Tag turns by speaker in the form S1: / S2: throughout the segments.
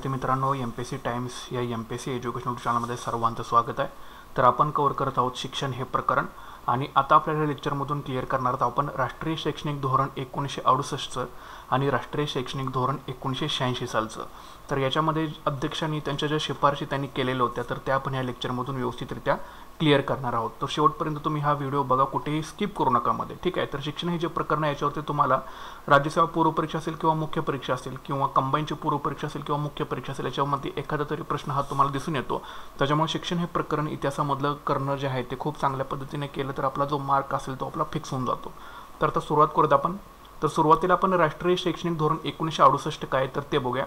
S1: विद्यार्थी मित्रांनो, MPSC times या MPSC एज्युकेशनल चॅनलमध्ये सर्वांचं स्वागत आहे। तर आपण कव्हर करत आहोत शिक्षण हे प्रकरण आणि आता आपल्याला लेक्चरमधून क्लिअर करणार आहोत आपण राष्ट्रीय शैक्षणिक धोरण 1968 आणि राष्ट्रीय शैक्षणिक धोरण 1986 सालचं। तर याच्यामध्ये अध्यक्षांनी त्यांच्या ज्या शिफारशी त्यांनी केलेल्या होत्या तर त्या आपण या लेक्चरमधून व्यवस्थितरित्या क्लिअर करणार आहोत। तर शेवटपर्यंत तुम्ही हा व्हिडिओ बघा, कुठेही स्किप करू नका मध्ये, ठीक आहे। तर शिक्षण हे जे प्रकरण आहे याच्यावरती तुम्हाला राज्यसेवा पूर्व परीक्षा असेल किंवा मुख्य परीक्षा असेल किंवा कंबाईनची पूर्व परीक्षा असेल किंवा मुख्य परीक्षा असेल याच्यामध्ये एखादा तरी प्रश्न हा तुम्हाला दिसून येतो। त्याच्यामुळे शिक्षण हे प्रकरण इतिहासामधलं करणं जे आहे ते खूप चांगल्या पद्धतीने केलं तर आपला जो मार्क असेल तो आपला फिक्स होऊन जातो। तर आता सुरुवात करूयात आपण। तर सुरुवातीला आपण राष्ट्रीय शैक्षणिक धोरण 1968 काय तर ते बघूया,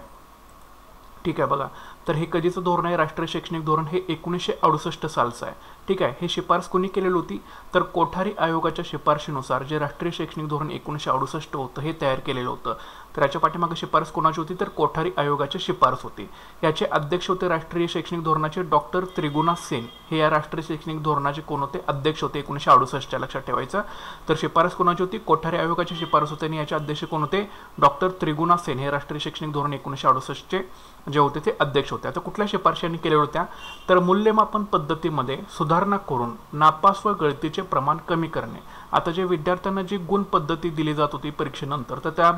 S1: ठीक आहे। बघा, तर हे कधीचं धोरण आहे? राष्ट्रीय शैक्षणिक धोरण हे 1968 सालचं आहे, ठीक आहे। हे शिफारस कोणी केलेली होती? तर कोठारी आयोगाच्या शिफारशीनुसार जे राष्ट्रीय शैक्षणिक धोरण 1968 होतं हे तयार केलेलं होतं। तर याच्या पाठीमागे शिफारस कोणाची होती? तर कोठारी आयोगाची शिफारस होती। याचे अध्यक्ष होते राष्ट्रीय शैक्षणिक धोरणाचे डॉक्टर त्रिगुणा सेन। हे या राष्ट्रीय शैक्षणिक धोरणाचे कोण होते? अध्यक्ष होते 1968 लक्षात ठेवायचं। तर शिफारस कोणाची होती? कोठारी आयोगाची शिफारस होती आणि याचे अध्यक्ष कोण होते? डॉक्टर त्रिगुणा सेन। हे राष्ट्रीय शैक्षणिक धोरण 1968 जे होते ते अध्यक्ष होते। आता कुठल्या शिफारशींनी केलेल्या होत्या? तर मूल्यमापन पद्धतीमध्ये सुधारणा करून नापास व गळतीचे प्रमाण कमी करणे। आता जे विद्यार्थ्यांना जी गुण पद्धती दिली जात होती परीक्षेनंतर तर त्या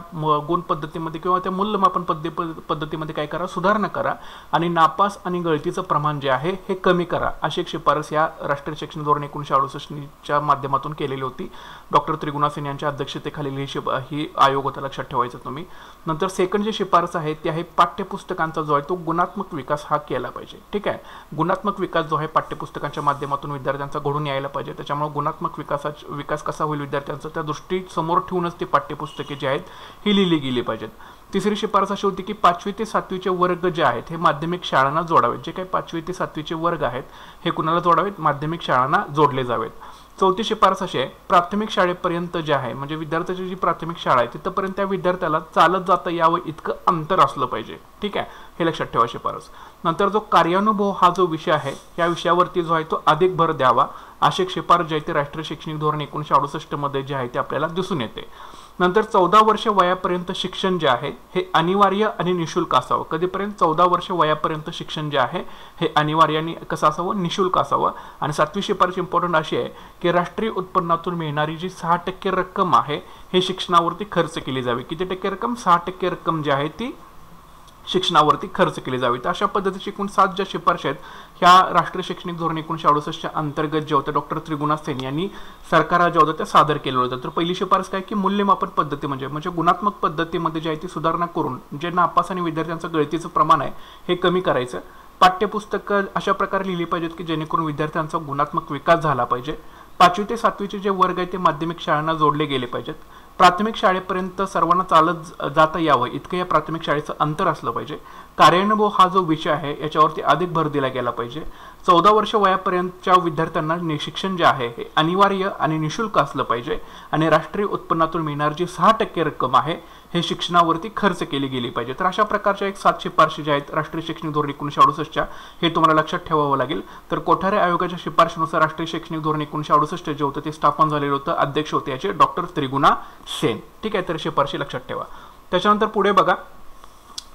S1: गुण पद्धतीमध्ये किंवा त्या मूल्यमापन पद्धतीमध्ये काय करा? सुधारणा करा आणि नापास आणि गळतीचं प्रमाण जे आहे हे कमी करा, अशी एक शिफारस या राष्ट्रीय शैक्षणिक धोरण 1968 च्या माध्यमातून केलेली होती। डॉक्टर त्रिगुणा सेन यांच्या अध्यक्षतेखाली ही आयोग होता, लक्षात ठेवायचं तुम्ही। नंतर सेकंड जी शिफारस आहे ती आहे पाठ्यपुस्तकांचा जो आहे तो गुणात्मक विकास हा केला पाहिजे, ठीक आहे। गुणात्मक विकास जो आहे पाठ्यपुस्तकांच्या माध्यमातून विद्यार्थ्यांचा घडून यायला पाहिजे। त्याच्यामुळे गुणात्मक विकास कसा होईल विद्यार्थ्यांचा त्या दृष्टी समोर ठेवूनच ती पाठ्यपुस्तके जी आहेत ही लिहिली गेली पाहिजेत। तिसरी शिफारस अशी होती की 5वी ते 7वीचे वर्ग जे आहेत हे माध्यमिक शाळांना जोडावेत। जे काही 5वी ते 7वीचे वर्ग आहेत हे कुणाला जोडावेत? माध्यमिक शाळांना जोडले जावेत। चौथी शिफारस अशी आहे प्राथमिक शाळेपर्यंत जे आहे म्हणजे विद्यार्थ्याची जी प्राथमिक शाळा आहे तिथपर्यंत त्या विद्यार्थ्याला चालत जाता यावं इतकं अंतर असलं पाहिजे, ठीक आहे। हे लक्षात ठेवा शिफारस। नंतर जो कार्यानुभव हा जो विषय आहे या विषयावरती जो आहे तो अधिक भर द्यावा, अशी एक शिफारस जी आहे ती राष्ट्रीय शैक्षणिक धोरण 1968 मध्ये जे आहे ते आपल्याला दिसून येते। नंतर 14 वर्ष वयापर्यंत शिक्षण जे आहे हे अनिवार्य आणि निशुल्क असावं। कधीपर्यंत? 14 वर्ष वयापर्यंत शिक्षण जे आहे हे अनिवार्य आणि कसं असावं? निशुल्क असावं। आणि 7वी शिफारस इम्पॉर्टंट अशी आहे की राष्ट्रीय उत्पन्नातून मिळणारी जी 6% रक्कम आहे हे शिक्षणावरती खर्च केली जावी। किती टक्के रक्कम? 6% रक्कम जी आहे ती शिक्षणावरती खर्च केली जावी। तर अशा पद्धतीची एकूण 7 ज्या शिफारशी आहेत ह्या राष्ट्रीय शैक्षणिक धोरण 1968 च्या अंतर्गत जे होते डॉक्टर त्रिगुणा सेन यांनी सरकारला ज्या होत्या त्या सादर केलेलं होतं। तर पहिली शिफारस काय की मूल्यमापन पद्धती म्हणजे गुणात्मक पद्धतीमध्ये जी आहे ती सुधारणा करून जे नापास आणि विद्यार्थ्यांचं गळतीचं प्रमाण आहे हे कमी करायचं। पाठ्यपुस्तकं अशा प्रकारे लिहिली पाहिजेत की जेणेकरून विद्यार्थ्यांचा गुणात्मक विकास झाला पाहिजे। 5वी ते 7वीचे जे वर्ग आहेत ते माध्यमिक शाळांना जोडले गेले पाहिजेत। प्राथमिक शाळेपर्यंत सर्वांना चालत जाता यावं इतकं या प्राथमिक शाळेचं अंतर असलं पाहिजे। कार्यानुभव हा जो विषय आहे याच्यावरती अधिक भर दिला गेला पाहिजे। 14 वर्ष वयापर्यंतच्या विद्यार्थ्यांना शिक्षण जे आहे हे अनिवार्य आणि निशुल्क असलं पाहिजे आणि राष्ट्रीय उत्पन्नातून मिळणारी जी 6% रक्कम आहे हे शिक्षणावरती खर्च केली गेली पाहिजे। तर अशा प्रकारच्या एक 7 शिफारशी ज्या आहेत राष्ट्रीय शैक्षणिक धोरण 1968 च्या हे तुम्हाला लक्षात ठेवावं लागेल। तर कोठारी आयोगाच्या शिफारशीनुसार राष्ट्रीय शैक्षणिक धोरण 1968 जे होतं ते स्थापन झालेलं होतं। अध्यक्ष होते याचे डॉक्टर त्रिगुणा सेन, ठीक आहे। तर शिफारशी लक्षात ठेवा। त्याच्यानंतर पुढे बघा,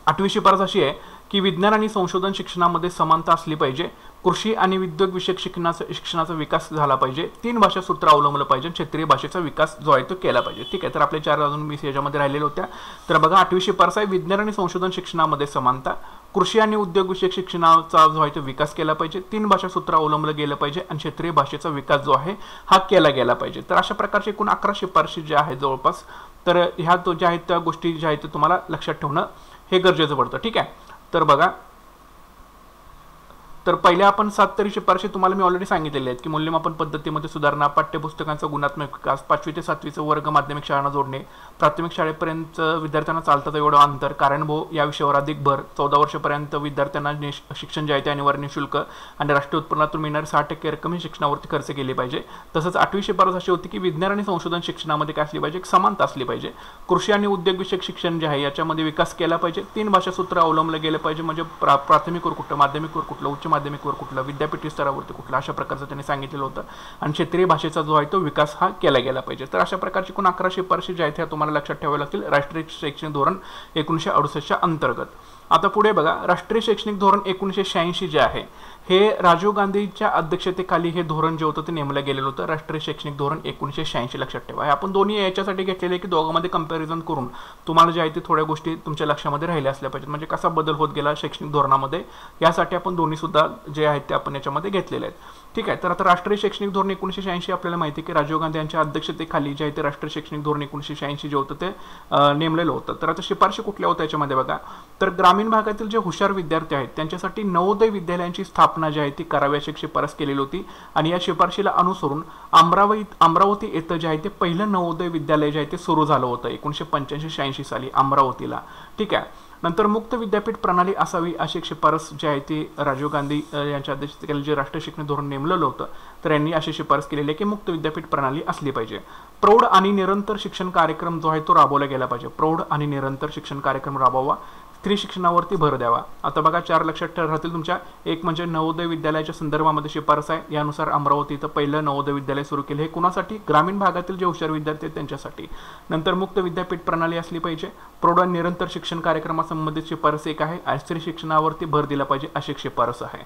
S1: 8वी शिफारस अशी आहे की विज्ञान आणि संशोधन शिक्षणामध्ये समानता असली पाहिजे। कृषी आणि उद्योग विषयक शिक्षणाचा विकास झाला पाहिजे। 3 भाषा सूत्र अवलंबलं पाहिजे। क्षेत्रीय भाषेचा विकास जो आहे तो केला पाहिजे, ठीक आहे। तर आपले 4 अजून याच्यामध्ये राहिलेले होत्या। तर बघा 8वी शिफारस आहे विज्ञान आणि संशोधन शिक्षणामध्ये समानता, कृषी आणि उद्योग विषयक शिक्षणाचा जो आहे तो विकास केला पाहिजे। 3 भाषा सूत्र अवलंबलं गेलं पाहिजे आणि क्षेत्रीय भाषेचा विकास जो आहे हा केला गेला पाहिजे। तर अशा प्रकारचे एकूण 11 शिफारशी ज्या आहेत जवळपास, तर ह्या ज्या आहेत त्या गोष्टी ज्या आहेत तुम्हाला लक्षात ठेवणं हे गरजेचं पडतं, ठीक आहे। तर बघा, तर पहिल्या आपण 7 तरी शिफारशी तुम्हाला मी ऑलरेडी सांगितलेले आहेत की मूल्यमापन पद्धतीमध्ये सुधारणा, पाठ्यपुस्तकांचा गुणात्मक विकास, 5वी ते 7वीचे वर्ग माध्यमिक शाळांना जोडणे, प्राथमिक शाळेपर्यंत विद्यार्थ्यांना चालतात एवढं अंतर, कार्यानुभव या विषयावर अधिक भर, 14 वर्षापर्यंत विद्यार्थ्यांना शिक्षण जे आहे ते अनिवार्य निशुल्क आणि राष्ट्रीय उत्पन्नातून मिळणारी 6% रक्कम ही शिक्षणावरती खर्च केली पाहिजे। तसंच 8वी शिफारस अशी होती की विज्ञान आणि संशोधन शिक्षणामध्ये काय असली पाहिजे? एक समानता असली पाहिजे। कृषी आणि उद्योग विषयक शिक्षण जे आहे याच्यामध्ये विकास केला पाहिजे। 3 भाषा सूत्र अवलंबलं गेलं पाहिजे म्हणजे प्राथमिकवर कुठलं, माध्यमिकवर कुठलं, उच्च माध्यमिकवर कुठलं, विद्यापीठ स्तरावरती कुठलं, अशा प्रकारचं त्यांनी सांगितलेलं होतं। आणि क्षेत्रीय भाषेचा जो आहे तो विकास हा केला गेला पाहिजे। तर अशा प्रकारची एकूण 11 शिफारशी ज्या आहेत त्या तुम्हाला लक्षात ठेवाव्या लागतील राष्ट्रीय शैक्षणिक धोरण 1968 च्या अंतर्गत। आता पुढे बघा, राष्ट्रीय शैक्षणिक धोरण 1986 जे आहे हे राजीव गांधींच्या अध्यक्षतेखाली हे धोरण जे होतं ते नेमलं गेलेलं होतं. राष्ट्रीय शैक्षणिक धोरण 1986 लक्षात ठेवा. हे आपण दोन्ही याच्यासाठी घेतलेले की दोघांमध्ये कंपॅरिझन करून तुम्हाला जे आहे ते थोड्या गोष्टी तुमच्या लक्षामध्ये राहिल्या असल्या पाहिजेत, म्हणजे कसा बदल होत गेला शैक्षणिक धोरणामध्ये यासाठी आपण दोन्ही सुद्धा जे आहेत ते आपण याच्यामध्ये घेतलेले आहेत. ठीक आहे. तर आता राष्ट्रीय शैक्षणिक धोरण 1986 आपल्याला माहिती आहे की राजीव गांधी यांच्या अध्यक्षतेखाली जे आहे ते राष्ट्रीय शैक्षणिक धोरण 1986 जे होतं ते नेमलेलं होतं. तर आता शिफारशी कुठल्या होत्या याच्यामध्ये बघा, तर ग्रामीण भागातील जे हुशार विद्यार्थी आहेत त्यांच्यासाठी नवोदय विद्यालयांची स्थापना जी आहे ती करावी अशी शिफारस केलेली होती. आणि या शिफारशीला अनुसरून अमरावती येथे जे आहे ते पहिलं नवोदय विद्यालय जे आहे ते सुरू झालं होतं 1985-86 साली अमरावतीला. ठीक आहे. नंतर मुक्त विद्यापीठ प्रणाली असावी अशी एक शिफारस जी आहे ती राजीव गांधी यांच्या अध्यक्षतेखाली जे राष्ट्रीय शैक्षणिक धोरण नेमलेलं होतं तर यांनी अशी शिफारस केलेली आहे की मुक्त विद्यापीठ प्रणाली असली पाहिजे. प्रौढ आणि निरंतर शिक्षण कार्यक्रम जो आहे तो राबवला गेला पाहिजे. प्रौढ आणि निरंतर शिक्षण कार्यक्रम राबवावा. स्त्री शिक्षणावरती भर द्यावा. आता बघा 4 लक्षात राहतील तुमच्या. एक म्हणजे नवोदय विद्यालयाच्या संदर्भामध्ये शिफारस आहे. यानुसार अमरावती इथं पहिलं नवोदय विद्यालय सुरू केले. हे कुणासाठी? ग्रामीण भागातील जे हुशार विद्यार्थी आहेत त्यांच्यासाठी. नंतर मुक्त विद्यापीठ प्रणाली असली पाहिजे. प्रौढ आणि निरंतर शिक्षण कार्यक्रमासंबंधित शिफारस एक आहे. आणि स्त्री शिक्षणावरती भर दिला पाहिजे अशी एक शिफारस आहे.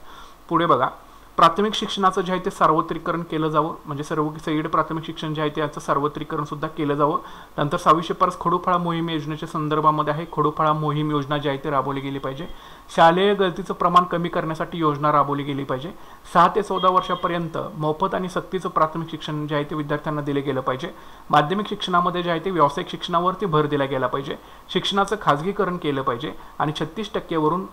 S1: पुढे बघा, प्राथमिक शिक्षणाचं जे आहे ते सार्वत्रिकरण केलं जावं, म्हणजे सगळीकडे प्राथमिक शिक्षण जे आहे ते याचं सार्वत्रिकरण सुद्धा केलं जावं. नंतर 6वी शिफारस खडूफाळा मोहीम योजनेच्या संदर्भामध्ये आहे. खडूफाळा मोहीम योजना जी आहे ती राबवली गेली पाहिजे. शालेय गळतीचं प्रमाण कमी करण्यासाठी योजना राबवली गेली पाहिजे. 6 ते 14 वर्षापर्यंत मोफत आणि सक्तीचं प्राथमिक शिक्षण जे आहे ते विद्यार्थ्यांना दिले गेलं पाहिजे. माध्यमिक शिक्षणामध्ये जे आहे ते व्यावसायिक शिक्षणावरती भर दिला गेला पाहिजे. शिक्षणाचं खाजगीकरण केलं पाहिजे आणि 36% वरून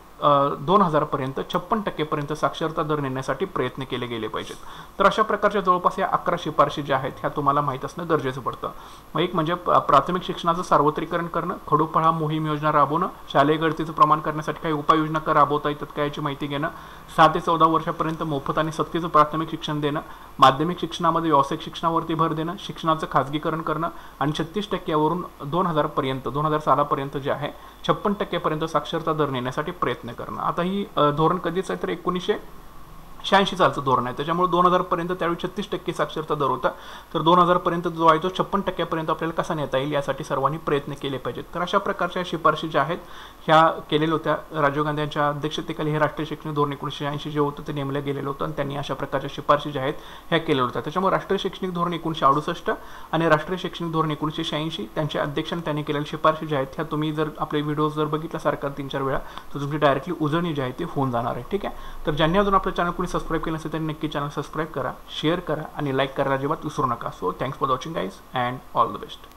S1: 2000 पर्यंत 56% पर्यंत साक्षरता दर नेण्यासाठी प्रयत्न केले गेले पाहिजेत. तर अशा प्रकारच्या जवळपास या 11 शिफारशी ज्या आहेत ह्या तुम्हाला माहीत असणं गरजेचं पडतं. मग एक म्हणजे प्राथमिक शिक्षणाचं सार्वत्रिकरण करणं, खडूफाळा मोहीम योजना राबवणं, शालेय गळतीचं प्रमाण करण्यासाठी काही उपाययोजना राबवता येतात का याची माहिती घेणं, 6 ते 14 वर्षापर्यंत मोफत आणि सक्तीचं प्राथमिक शिक्षण देणं, माध्यमिक शिक्षणामध्ये व्यावसायिक शिक्षणावरती भर देणं, शिक्षणाचं खाजगीकरण करणं आणि 36% वरून 2000 सालापर्यंत जे आहे 56% पर्यंत साक्षरता दर नेण्यासाठी प्रयत्न करणं. आता ही धोरण कधीच आहे तर 1986 सालचं धोरण आहे. त्याच्यामुळे 2000 पर्यंत त्यावेळी 36% साक्षरता दर होता. तर 2000 पर्यंत जो आहे तो 56% पर्यंत आपल्याला कसा नेता येईल यासाठी सर्वांनी प्रयत्न केले पाहिजेत. तर अशा प्रकारच्या शिफारशी ज्या आहेत ह्या केलेल्या होत्या. राजीव गांधी यांच्या अध्यक्षतेखाली हे राष्ट्रीय शैक्षणिक धोरण 1986 जे होतं ते नेमलं गेलेलं होतं आणि त्यांनी अशा प्रकारच्या शिफारशी ज्या आहेत ह्या केलेल्या होत्या. त्याच्यामुळे राष्ट्रीय शैक्षणिक धोरण 1968 आणि राष्ट्रीय शैक्षणिक धोरण 1986 त्यांच्या अध्यक्षांनी त्यांनी केलेल्या शिफारशी ज्या आहेत ह्या तुम्ही जर आपले व्हिडिओज जर बघितला सारखा 3-4 वेळा तर तुमची डायरेक्टली उजळणी जी आहे ती होऊन जाणार आहे. ठीक आहे. तर ज्यांनी अजून आपल्या चॅनल कोणी सबस्क्राईब केलं असेल त्यांनी नक्की चॅनल सबस्क्राईब करा, शेअर करा आणि लाईक करायला अजिबात विसरू नका. So thanks for watching guys and all the best.